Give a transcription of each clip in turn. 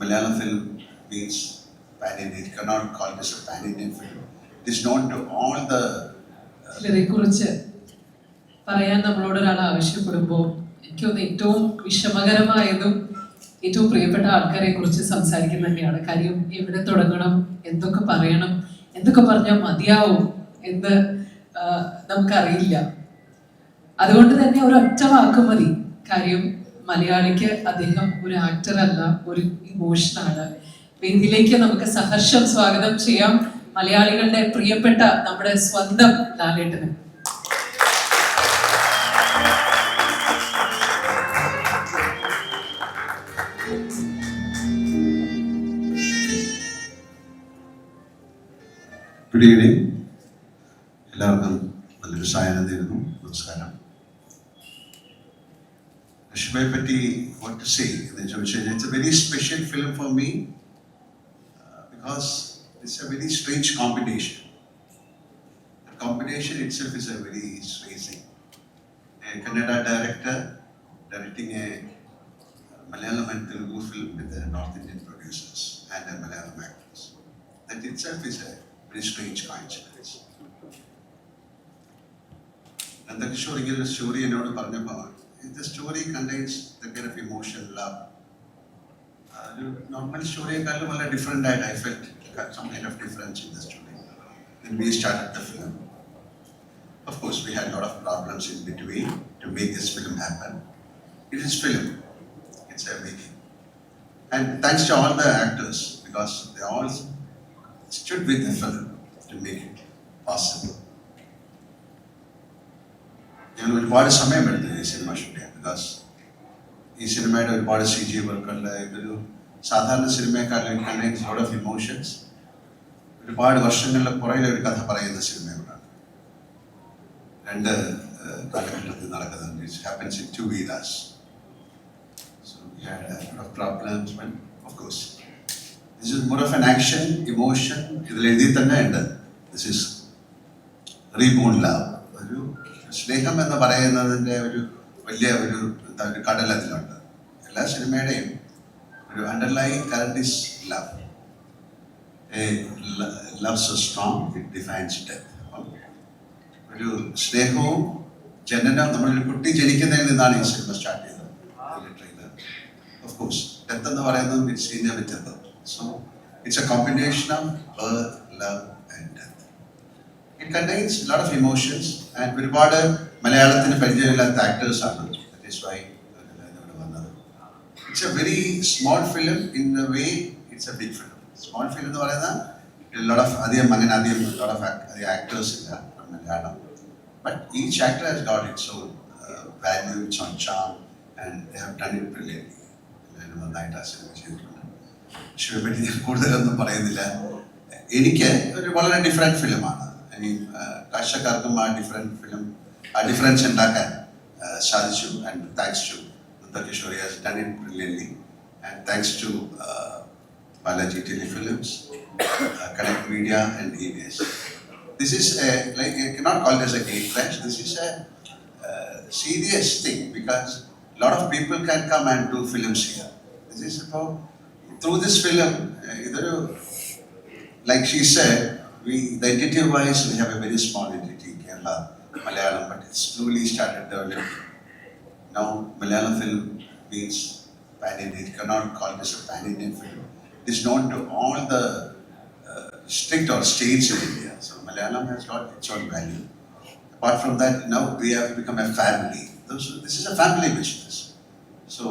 Malayalam film means pan-Indian. You cannot call this a pan-Indian film. It is known to all the... ഇതിനെക്കുറിച്ച് പറയാൻ നമ്മളോട് ഒരാൾ ആവശ്യപ്പെടുമ്പോൾ എനിക്ക് തോന്നുന്നു ഏറ്റവും വിഷമകരമായതും ഏറ്റവും പ്രിയപ്പെട്ട ആൾക്കാരെ കുറിച്ച് സംസാരിക്കുന്നത് തന്നെയാണ്. കാര്യം എവിടെ തുടങ്ങണം, എന്തൊക്കെ പറയണം, എന്തൊക്കെ പറഞ്ഞാൽ മതിയാവും എന്ന് നമുക്കറിയില്ല. അതുകൊണ്ട് തന്നെ ഒരൊറ്റ വാക്ക് മതി. കാര്യം മലയാളിക്ക് അദ്ദേഹം ഒരു ആക്ടർ അല്ല, ഒരു ഇമോഷനാണ്. വേദിയിലേക്ക് നമുക്ക് സഹർഷം സ്വാഗതം ചെയ്യാം മലയാളികളുടെ പ്രിയപ്പെട്ട നമ്മുടെ സ്വന്തം ലാലേട്ടന്. Good evening. എല്ലാവർക്കും നല്ലൊരു സായനം തരുന്നു. നമസ്കാരം. അശ്വയെ പറ്റി what to say എന്ന് ചോദിച്ചാൽ it's a very special film for me because it's a very strange combination. The combination itself is a very strange thing. A Kannada director directing a Malayalam and Telugu film with the North Indian producers and a Malayalam actors. That itself is a very strange coincidence. Nandakishore ഇങ്ങനെ ഒരു story എന്നോട് പറഞ്ഞപ്പോൾ the story contains the kind of emotion, love. Normal story-യെക്കാളും വളരെ different ആയിട്ട് I felt some kind of difference in the story. When we started the film, of course we had a lot of problems in between to make this film happen. It is film. It's a making. And thanks to all the actors because they all stood with the film to make it possible. ഞാൻ ഒരുപാട് സമയമെടുത്തു ഈ cinema shoot ചെയ്യാൻ. Because ഈ സിനിമയുടെ ഒരുപാട് CG വർക്കുണ്ട്. ഇതൊരു സാധാരണ സിനിമയെക്കാളും കണ്ടെയ്ൻസ് ലോട്ട് ഓഫ് ഇമോഷൻസ്. ഒരുപാട് വർഷങ്ങളുടെ പുറകിൽ ഒരു കഥ പറയുന്ന സിനിമയോടാണ്. രണ്ട് കാലഘട്ടത്തിൽ നടക്കുന്നുണ്ട്. It happens in 2 eras. So we had a lot of problems when, of course, this is more of an action, emotion. ഇതിൽ എഴുതി തന്നെ ഉണ്ട്. This is reborn love. ഒരു സ്നേഹം എന്ന് പറയുന്നതിൻ്റെ ഒരു വലിയ ഒരു കടൽ അതിലുണ്ട്. എല്ലാ സിനിമയുടെയും ഒരു underline current is love. Love so strong it defines death. ഒരു സ്നേഹവും ജനനം, നമ്മളൊരു കുട്ടി ജനിക്കുന്നതിൽ നിന്നാണ് ഈ സിനിമ സ്റ്റാർട്ട് ചെയ്തത്. ട്രെയിലർ ഓഫ് കോഴ്സ് ഡെത്ത് എന്ന് പറയുന്നത് it's inevitable. So it's A combination of birth, love and death. It contains a lot of emotions and ഒരുപാട് മലയാളത്തിന് പരിചയമില്ലാത്ത ആക്ടേഴ്സ് ആണ്. That is why ഇവിടെ വന്നത്. It's a very small film in the way it's a big film. Small film എന്ന് പറയുന്ന a lot of അധികം lot of actors ഇല്ല Malayalam. But each actor has got its own value, its own charm and they have done it brilliantly. നന്നായിട്ട് ആ cinema ചെയ്തിട്ടുണ്ട്. ശിവയെ പറ്റി ഞാൻ കൂടുതലൊന്നും പറയുന്നില്ല. എനിക്ക് ഒരു വളരെ ഡിഫറെൻറ്റ് ഫിലിമാണ്. കാഴ്ചക്കാർക്കും ആ ഡിഫറൻസ് ഉണ്ടാക്കാൻ സാധിച്ചു. And thanks to Nandakishore has done it brilliantly and thanks to Balaji telefilms, connect media and EBS. This is like I cannot call this a gate crash. This is a serious thing because a lot of people can come and do films here. This is about through this film, like she said, the entity-wise, we have a very small entity, Kerala, Malayalam, but it slowly started developing. Now, Malayalam film means pan-Indian. You cannot call this a pan-Indian film. It is known to all the district or states in India. So, Malayalam has got its own value. Apart from that, now we have become a family. This is a family business. So,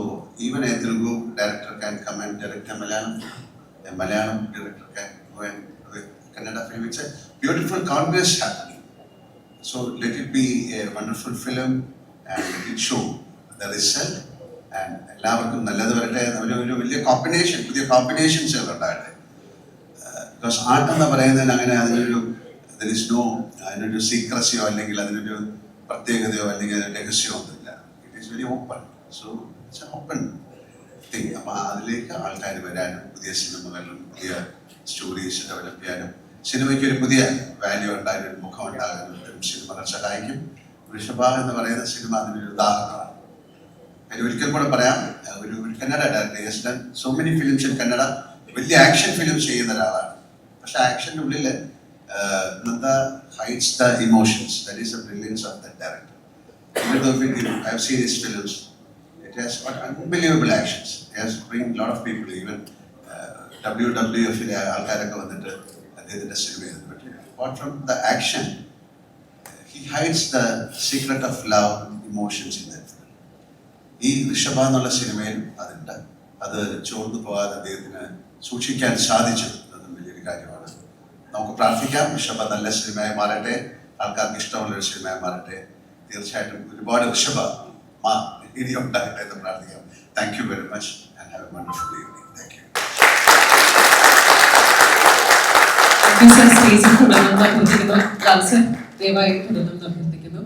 even a Telugu director can come and direct a Malayalam film. A Malayalam director can go and Kannada film. It's a beautiful congress happening. So let it be a wonderful film and let it show the result. And എല്ലാവർക്കും നല്ലത് വരട്ടെ. ഒരു വലിയ combination, പുതിയ combinations ഉണ്ടാകട്ടെ. Because art എന്ന് പറയുന്നതിന് അങ്ങനെ അതിനൊരു അതിനൊരു സീക്രസിയോ അല്ലെങ്കിൽ അതിനൊരു പ്രത്യേകതയോ അല്ലെങ്കിൽ അതിന് രഹസ്യമോ ഒന്നുമില്ല. It is very open. So it's A open thing. അപ്പോൾ അതിലേക്ക് ആൾക്കാർ വരാനും പുതിയ സിനിമകളിലും പുതിയ സ്റ്റോറീസ് ഡെവലപ്പ് ചെയ്യാനും സിനിമയ്ക്ക് ഒരു പുതിയ വാല്യൂ ഉണ്ടാകാനും ഒരു മുഖം ഉണ്ടാകാനും സിനിമകൾ സഹായിക്കും. വൃഷഭ എന്ന് പറയുന്ന സിനിമ അതിനൊരു ഉദാഹരണമാണ്. അതിൽ ഒരിക്കൽ കൂടെ പറയാം, ഒരു Kannada director so many films in Kannada, വലിയ ആക്ഷൻ ഫിലിം ചെയ്യുന്ന ഒരാളാണ്. പക്ഷെ ആക്ഷൻ്റെ ഉള്ളിൽ hides the emotions. That is the brilliance of the director. Even though I have seen his films, it has got unbelievable actions. It has bring a lot of people, even WWF ആൾക്കാരൊക്കെ വന്നിട്ട് അദ്ദേഹത്തിൻ്റെ cinema ചെയ്തു. But apart from the action, he hides the secret of love, emotions in that film. ഈ ഋഷഭ എന്നുള്ള സിനിമയിൽ അതുണ്ട്. അത് ചോർന്നു പോകാതെ അദ്ദേഹത്തിന് സൂക്ഷിക്കാൻ സാധിച്ചു. അതും വലിയൊരു കാര്യമാണ്. നമുക്ക് പ്രാർത്ഥിക്കാം ഋഷഭ നല്ല സിനിമയായി മാറട്ടെ, ആൾക്കാർക്ക് ഇഷ്ടമുള്ളൊരു സിനിമയായി മാറട്ടെ. തീർച്ചയായിട്ടും ഒരുപാട് ഋഷഭ ഇനി ഉണ്ടാകട്ടെ എന്ന് പ്രാർത്ഥിക്കാം. Thank you very much and have A wonderful evening. Thank you. ദയവായി അഭ്യർത്ഥിക്കുന്നു.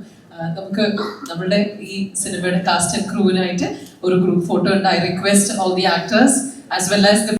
നമുക്ക് നമ്മുടെ ഈ സിനിമയുടെ കാസ്റ്റ് ആൻഡ് ക്രൂവിനായിട്ട് ഒരു ഗ്രൂപ്പ് ഫോട്ടോ ഉണ്ട്. I request all the actors as well as